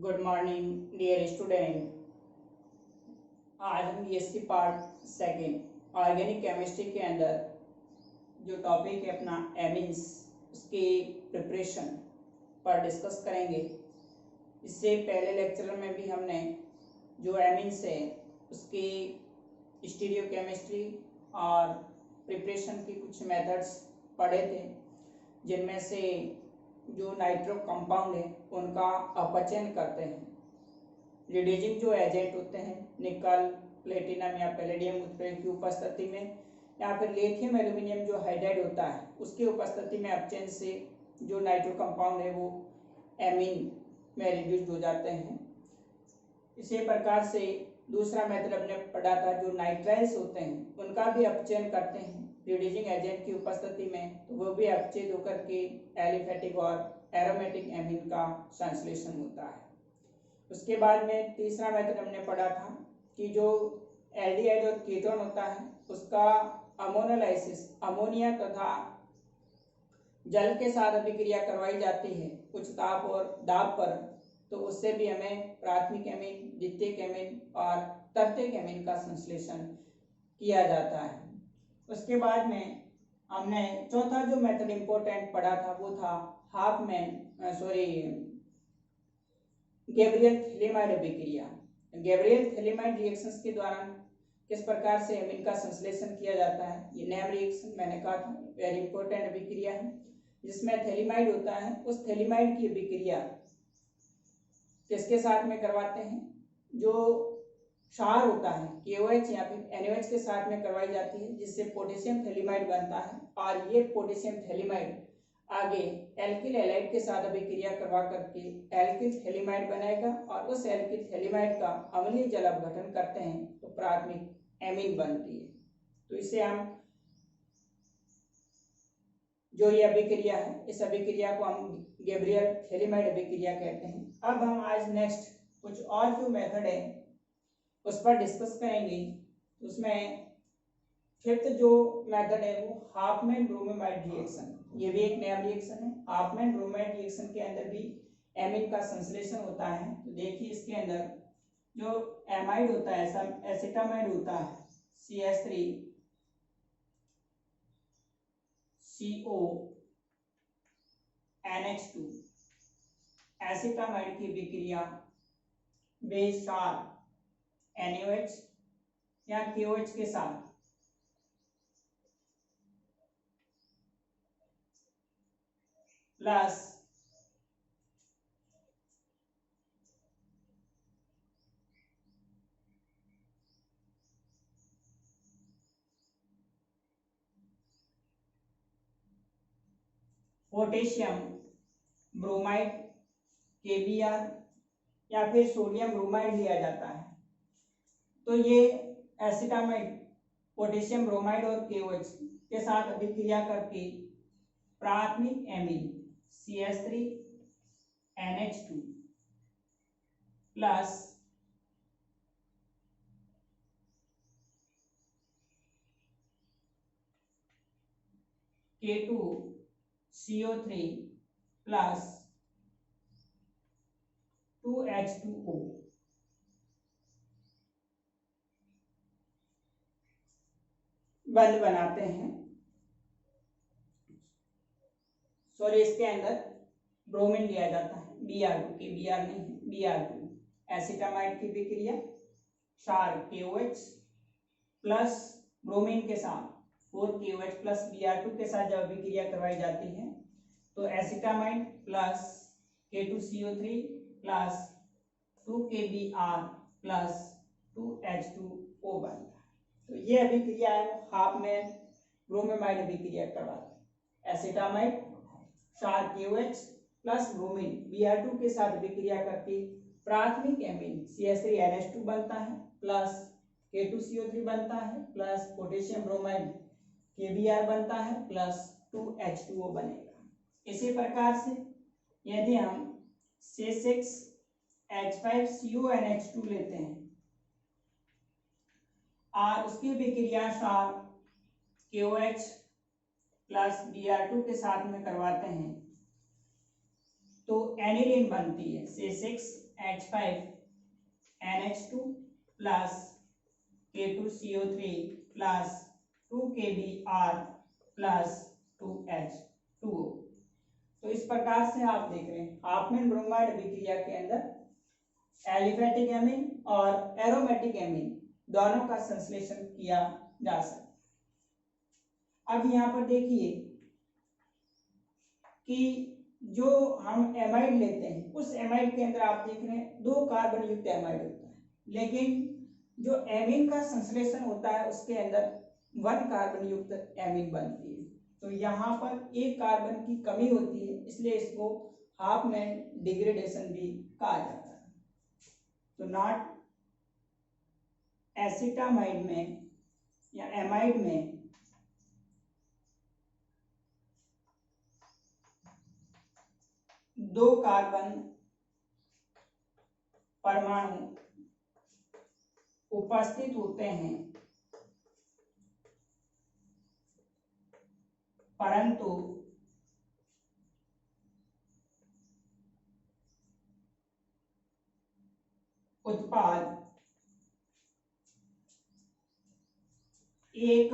Good morning dear student. आज हम BSc part second organic chemistry के अंदर जो टॉपिक है अपना एमिन्स उसकी प्रिपरेशन पर डिस्कस करेंगे। इससे पहले लेक्चर में भी हमने जो एमिन्स है उसकी स्टीरियो केमिस्ट्री और प्रिपरेशन की कुछ मेथड्स पढ़े थे, जिनमें से जो नाइट्रो कंपाउंड है उनका अपचयन करते हैं। रिड्यूसिंग जो एजेंट होते हैं निकल, प्लेटिनम या पैलेडियम उत्प्रेरक की उपस्थिति में या फिर लिथियम एल्यूमिनियम जो हाइड्राइड होता है उसकी उपस्थिति में अपचयन से जो नाइट्रो कंपाउंड है वो एमीन में रिड्यूस्ड हो जाते हैं। इसी प्रकार से दूसरा मेथड हमने पढ़ा था, जो नाइट्राइल्स होते हैं उनका भी अपचयन करते हैं रिड्यूसिंग एजेंट की उपस्थिति में, तो वो भी अपचयित होकर के एलिफेटिक और एरोमेटिक एमीन का संश्लेषण होता है। उसके बाद में तीसरा मेथड हमने पढ़ा था कि जो एल्डिहाइड और कीटोन होता है उसका अमोनोलाइसिस अमोनिया तथा जल के साथ अभिक्रिया करवाई जाती है उच्च ताप और दाब पर, तो उससे भी हमें प्राथमिक एमीन, द्वितीयक एमीन और तृतीयक एमीन का संश्लेषण किया जाता है। उसके बाद में हमने चौथा जो मेथड इम्पोर्टेंट पढ़ा था वो था गैब्रियल-थेलिमाइड अभिक्रिया। गैब्रियल-थेलिमाइड रिएक्शंस के दौरान किस प्रकार से एमीन का संश्लेषण किया जाता है, ये नेम रिएक्शन मैंने कहा था वेरी इंपॉर्टेंट अभिक्रिया है, जिसमें थेलिमाइड होता है। उस थेलिमाइड की अभिक्रिया किसके साथ में करवाते हैं, जो क्षार होता है KOH या फिर NaOH के साथ में करवाई जाती है, जिससे पोटेशियम थेलिमाइड बनता है। और ये पोटेशियम थेलिमाइड आगे एल्किल हैलाइड के साथ अभिक्रिया करवा करके एल्किल थेलिमाइड बनाएगा और उस एल्किल थेलिमाइड का अम्लीय जल अपघटन करते हैं तो प्राथमिक एमीन बनती है। तो इसे हम जो ये अभिक्रिया है इस अभिक्रिया को हम गैब्रियल थेलिमाइड अभिक्रिया कहते हैं। अब हम आज नेक्स्ट कुछ और जो मेथड है उस पर डिस्कस करेंगे। उसमें फिफ्थ जो मेथड है वो हाफमैन ब्रोमीमाइड रिएक्शन, ये भी एक नया रिएक्शन है। हाफमैन ब्रोमाइड रिएक्शन के अंदर भी एमीन का संश्लेषण होता है। तो देखिए इसके अंदर जो एमाइड होता है, एसिटामाइड होता है CH3CONH2, एसिटामाइड की अभिक्रिया बेस क्षार NaOH या KOH के साथ प्लस पोटेशियम ब्रोमाइड KBr या फिर सोडियम ब्रोमाइड लिया जाता है। तो ये एसिटामाइड पोटेशियम ब्रोमाइड और KOH के साथ अभिक्रिया करके प्राथमिक amine CH3NH2 plus K2CO3 plus 2H2O बंद बनाते हैं। सॉरी, इसके अंदर ब्रोमीन लिया जाता है Br2, KBr नहीं है, Br2। एसिटामाइड की अभिक्रिया क्षार KOH प्लस ब्रोमीन के साथ 4KOH प्लस Br2 के साथ जब अभिक्रिया करवाई जाती है तो acetamide plus K2CO3 plus 2KBr plus 2H2O बनता है। तो ये अभिक्रिया है हाफमैन ब्रोमीमाइड अभिक्रिया करवाते हैं। एसिटामाइड क्षार KOH प्लस ब्रोमीन Br2 के साथ अभिक्रिया करके प्राथमिक एमीन CH3NH2 बनता है प्लस K2CO3 बनता है प्लस पोटेशियम ब्रोमाइड KBr बनता है प्लस 2H2O बनेगा। इसी प्रकार से यदि हम C6H5CONH2 लेते हैं और उसकी अभिक्रिया क्षार KOH प्लस Br2 के साथ में करवाते हैं तो एनिलीन बनती है H5NH2 plus K2CO3 plus 2KBr plus 2H2O। तो इस प्रकार से आप देख रहे हैं हाफमैन ब्रोमाइड अभिक्रिया के अंदर एलिफेटिक एमीन और एरोमेटिक एमीन दोनों का संश्लेषण किया जा सकता है। अब यहाँ पर देखिए कि जो हम एमाइड लेते हैं उस एमाइड के अंदर आप देख रहे हैं 2 कार्बन युक्त एमाइड होता है, लेकिन जो एमीन का संश्लेषण होता है उसके अंदर 1 कार्बन युक्त एमीन बनती है। तो यहाँ पर एक कार्बन की कमी होती है, इसलिए इसको हाफमैन डिग्रेडेशन भी कहा जाता है। तो नॉट एसिटामाइड में या एमाइड में दो कार्बन परमाणु उपस्थित होते हैं, परंतु उत्पाद एक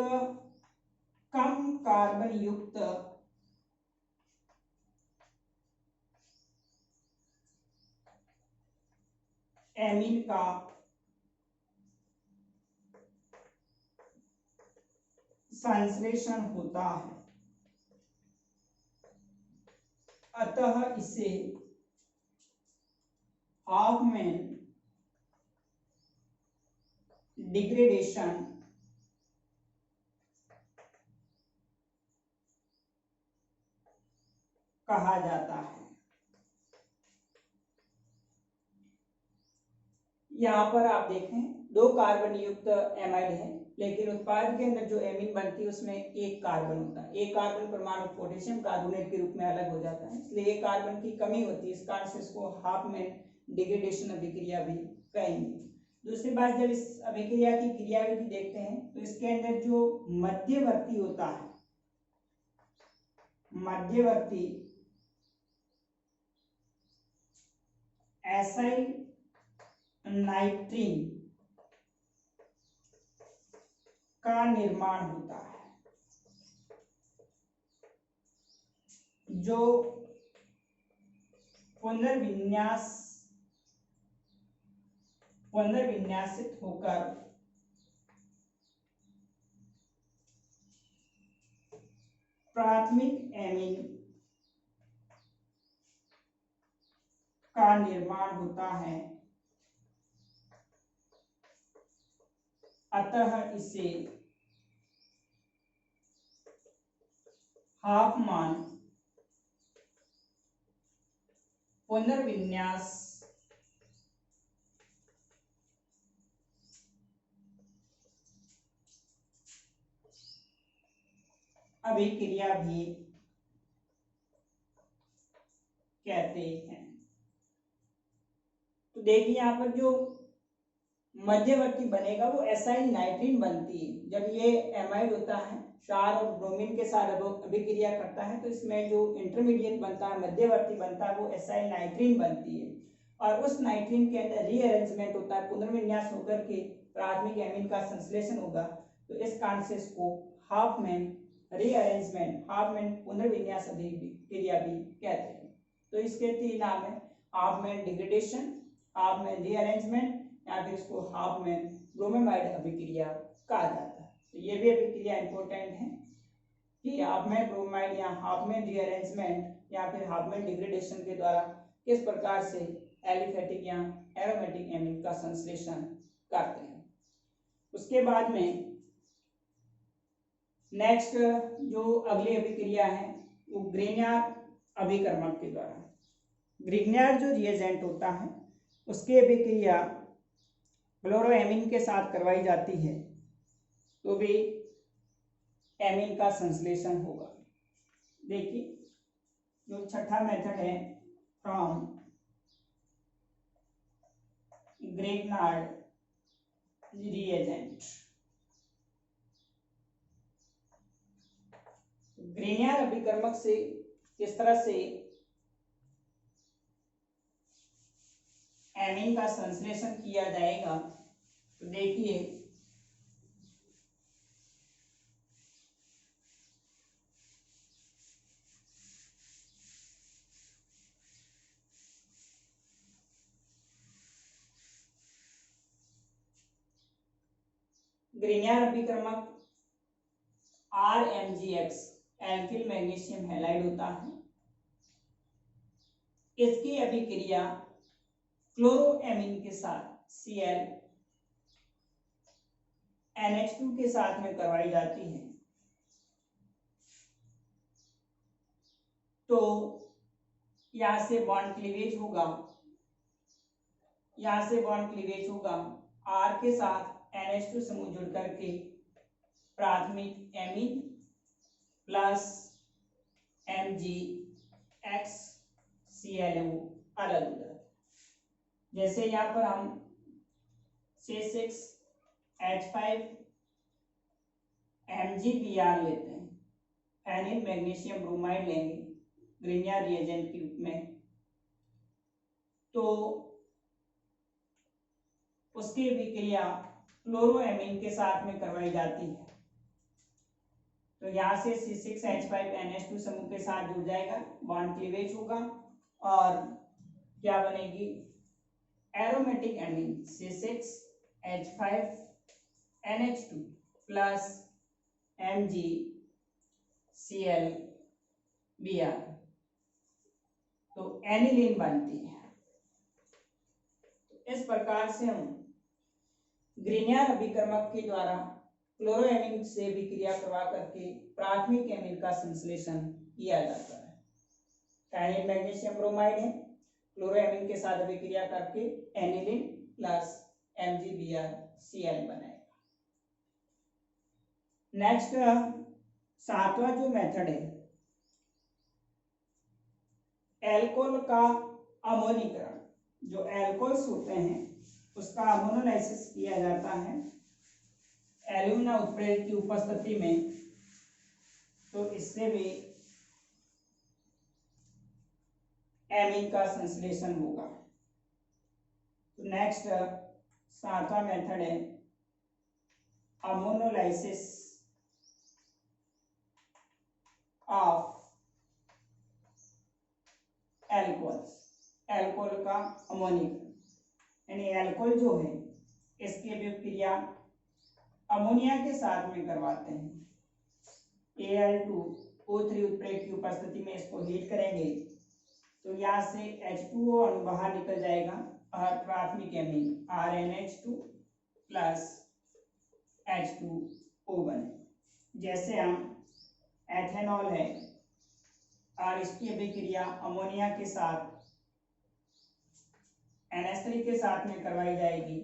कम कार्बन युक्त एमीन का संश्लेषण होता है, अतः इसे हाफमैन डिग्रेडेशन कहा जाता है। यहाँ पर आप देखें 2 कार्बन युक्त एमाइड है, लेकिन उत्पाद के अंदर जो एमीन बनती है उसमें एक कार्बन होता है। एक कार्बन परमाणु पोटेशियम कार्बोनेट के रूप में अलग हो जाता है, इसलिए एक कार्बन की कमी होती है। इस कारण से इसको हाफमैन डिग्रेडेशन अभिक्रिया भी कहेंगे। दूसरी बात, जब इस अभिक्रिया की क्रियाविधि देखते हैं तो इसके अंदर जो मध्यवर्ती होता है, मध्यवर्ती एसाइल नाइट्रीन का निर्माण होता है, जो पुनर्विन्यासित होकर प्राथमिक एमीन का निर्माण होता है, अतः इसे हाफमैन पुनर्विन्यास अभिक्रिया भी कहते हैं। तो देखिए यहाँ पर जो मध्यवर्ती बनेगा वो एसाइल नाइट्रीन बनती है। जब ये एमाइड होता है, क्षार और ब्रोमीन के साथ अभिक्रिया करता है, तो इसमें जो इंटरमीडिएट बनता है, मध्यवर्ती बनता है, वो एसाइल नाइट्रीन बनती है। और उस नाइट्रीन के अंदर रीअरेंजमेंट होता है, पुनर्विन्यास होकर के प्राथमिक एमीन का संश्लेषण होगा। तो इस कारण से इसको हाफमैन रीअरेंजमेंट, हाफमैन पुनर्विन्यास अभिक्रिया भी कहते हैं। तो इसके 3 नाम है, हाफमैन डिग्रेडेशन, हाफमैन रीअरेंजमेंट, या फिर इसको हाफमैन ब्रोमाइड अभिक्रिया कहा जाता है। तो ये भी अभिक्रिया इंपॉर्टेंट है कि हाफमैन ब्रोमाइड या हाफमैन रीअरेंजमेंट या फिर हाफमैन डिग्रेडेशन के द्वारा किस प्रकार से एलिफेटिक या एरोमेटिक एमीन का संश्लेषण करते हैं। उसके बाद में नेक्स्ट जो अगली अभिक्रिया है वो ग्रिग्नार्ड अभिकर्मक के द्वारा। ग्रिग्नार्ड जो रिएजेंट होता है उसकी अभिक्रिया फ्लोरोएमीन के साथ करवाई जाती है, तो भी एमीन का संश्लेषण होगा। देखिए जो छठा मेथड है, फ्रॉम ग्रिग्नार्ड रिएजेंट। ग्रिग्नार्ड अभिकर्मक से किस तरह से एमीन का संश्लेषण किया जाएगा तो देखिए ग्रिनियर अभिक्रमक RMgX एल्किल मैग्नीशियम हैलाइड होता है। इसकी अभिक्रिया क्लोरोएमीन के साथ Cl NH2 के साथ में करवाई जाती है। तो यहां से बॉन्ड क्लीवेज होगा, यहां से बॉन्ड क्लीवेज होगा R के साथ NH2 समूह जुड़ करके प्राथमिक एमीन प्लस MgX ClO अलग हो जाता है। जैसे यहाँ पर हम C6H5 MgBr लेते हैं, एनिल मैग्नीशियम ब्रोमाइड लेंगे ग्रिनियर रिएजेंट के रूप में, तो उसकी अभिक्रिया क्लोरोएमीन के साथ में करवाई जाती है। तो यहाँ से C6H5NH2 समूह के साथ जुड़ जाएगा, बॉन्ड क्लीवेज होगा और क्या बनेगी aromatic amine C6H5NH2 plus MgClBr, तो एनिलीन बनती है। इस प्रकार से हम ग्रिनियर अभिक्रमक के द्वारा क्लोरोएमीन से अभिक्रिया करवा करके प्राथमिक एमीन का संश्लेषण किया जाता है। एनिल मैग्नीशियम ब्रोमाइड है, क्लोरोएमीन के साथ अभिक्रिया करके एनिलीन प्लस MgBrCl बनाएगा। नेक्स्ट सातवां जो मेथड है एल्कोहल का अमोनीकरण, जो एल्कोहल्स होते हैं उसका अमोनोलाइसिस किया जाता है एल्यूमिना उत्प्रेरक की उपस्थिति में, तो इससे भी एमीन का संश्लेषण होगा। तो नेक्स्ट सातवां मेथड है अमोनोलाइसिस ऑफ एल्कोहल्स, एल्कोहल का अमोनीकरण, यानी एल्कोहल जो है इसकी अभिक्रिया अमोनिया के साथ में करवाते हैं। Al2O3 उत्प्रेरक की उपस्थिति में इसको हीट करेंगे तो यहाँ से H2O अणु बाहर निकल जाएगा और प्राथमिक एमीन RNH2 प्लस H2O बने। जैसे हम एथेनॉल है और इसकी अभिक्रिया अमोनिया के साथ NH3 के साथ में करवाई जाएगी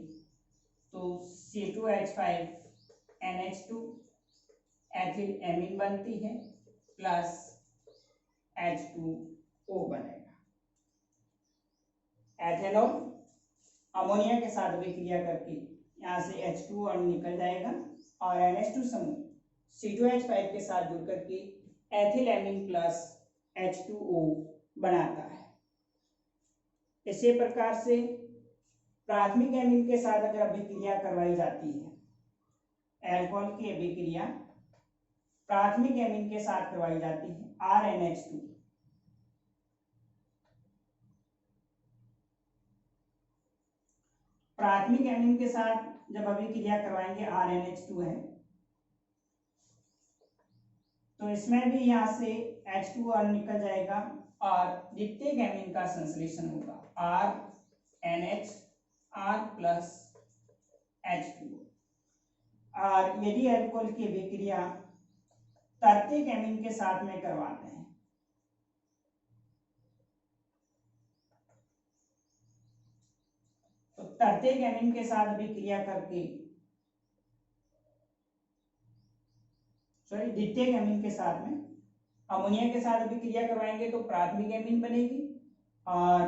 तो C2H5NH2 एथिल एमीन बनती है प्लस H2O बनेगा। एथेनॉल अमोनिया के साथ अभिक्रिया करके यहाँ से H2O अणु निकल जाएगा और NH2 समूह C2H5 के साथ जुड़ करके एथिल एमीन प्लस H2O बनाता है। इसी प्रकार से प्राथमिक एमीन के साथ अगर अभिक्रिया करवाई जाती है, एल्कोहल की अभिक्रिया प्राथमिक एमीन के साथ करवाई जाती है RNH2, प्राथमिक एमीन के साथ जब अभिक्रिया करवाएंगे RNH2 है तो इसमें भी यहाँ से H2O अणु निकल जाएगा और द्वितीयक एमीन का संश्लेषण होगा RNHR प्लस H2O। और यदि एल्कोहल की अभिक्रिया तृतीयक एमीन के साथ में करवाते हैं तो तृतीयक एमीन के साथ अभिक्रिया करके द्वितीयक एमीन के साथ में अमोनिया के साथ अभिक्रिया करवाएंगे तो प्राथमिक एमीन बनेगी और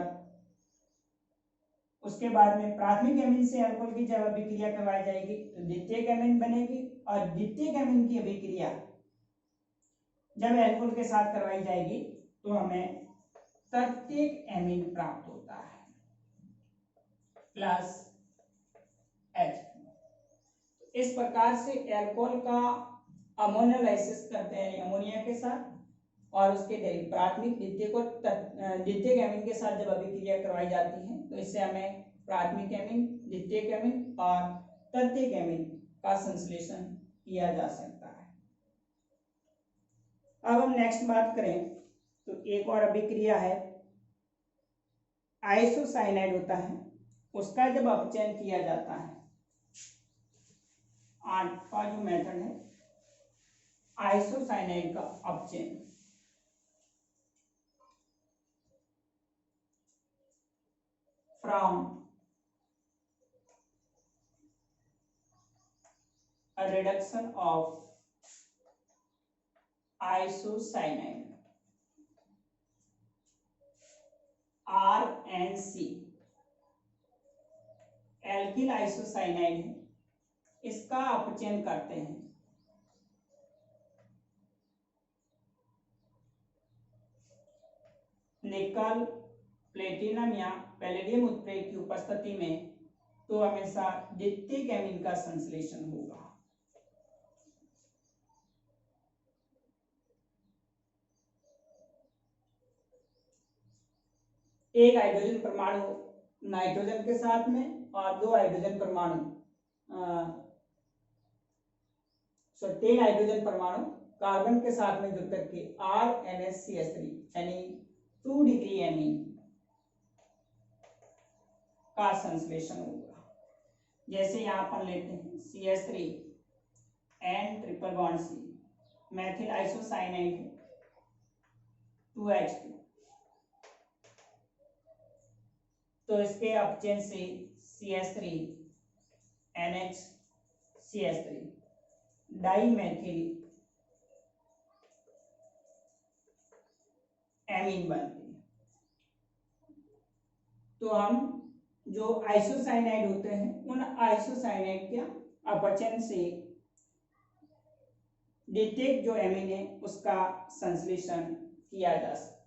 उसके बाद में प्राथमिक एमीन से अल्कोहल की जब अभिक्रिया करवाई जाएगी तो द्वितीयक एमीन बनेगी और द्वितीयक एमीन की अभिक्रिया जब अल्कोहल के साथ करवाई जाएगी तो हमें तृतीयक एमीन प्राप्त होता है। Plus H। इस प्रकार से एल्कोहल का अमोनियालाइसिस करते हैं अमोनिया के साथ और उसके प्राथमिक द्वितीयक एमीन के साथ जब अभिक्रिया करवाई जाती है तो इससे हमें प्राथमिक एमीन, द्वितीयक एमीन और तृतीयक एमीन का संश्लेषण किया जा सकता है। अब हम नेक्स्ट बात करें तो एक और अभिक्रिया है आइसोसाइनाइड होता है, उसका जब अपचयन किया जाता है, आठवां जो मेथड है आइसोसाइनाइड का अपचयन, from a reduction of isocyanide RNC, alkyl isocyanide है, इसका अपचयन करते हैं निकल, प्लेटिनम या पैलेडियम उत्प्रेरक की उपस्थिति में, तो हमेशा द्वितीयक एमीन का संश्लेषण होगा। एक हाइड्रोजन परमाणु नाइट्रोजन के साथ में और दो हाइड्रोजन परमाणु 3 हाइड्रोजन परमाणु कार्बन के साथ में जुड़ करके RNH-CH3 यानी 2 डिग्री एमीन का संश्लेषण होगा। जैसे यहाँ पर लेते हैं CH3 N triple bond C, Maithil isocyanide 2H2, तो इसके अपचयन से CH3 NH-CH3 डाइमेथिल एमीन बनती है। तो हम जो आइसोसाइनाइड होते हैं उन आइसोसाइनाइड के अपचयन से द्वितीयक जो एमीन है उसका संश्लेषण किया जा सकता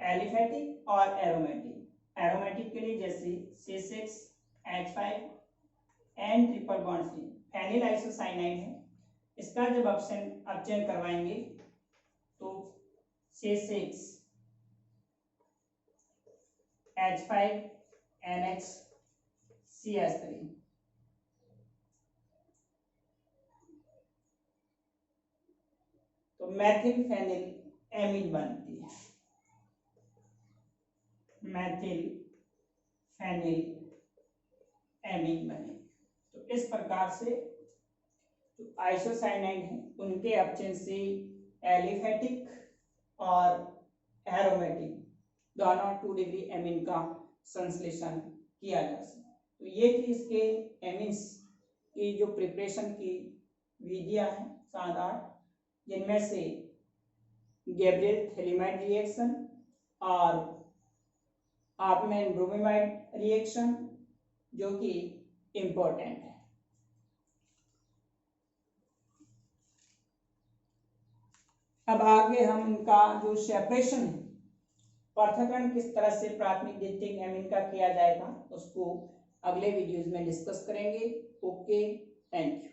है, एलिफेटिक और एरोमेटिक। एरोमेटिक के लिए जैसे C6H5 N triple bond C phenyl isocyanide है, इसका जब अपचयन करवाएंगे तो C6H5 NH-CH3 तो मैथिल फेनिल एमीन बनती है, मैथिल फेनिल एमीन बने। तो इस प्रकार से जो आइसोसाइनाइड है उनके अपचयन से एलिफेटिक और एरोमेटिक दोनों 2 डिग्री एमीन का संश्लेषण किया जा सकता है। तो ये थी इसके एमीन्स की जो प्रिपरेशन की विधियां हैं 7-8, जिनमें से गैब्रियल थेलिमाइड रिएक्शन और हाफमैन ब्रोमीमाइड रिएक्शन जो कि इम्पोर्टेंट है। अब आगे हम इनका जो सेपरेशन है, पृथक्करण किस तरह से प्राथमिक द्वितीयक एमीन का किया जाएगा उसको अगले वीडियोज में डिस्कस करेंगे। Okay, thank you.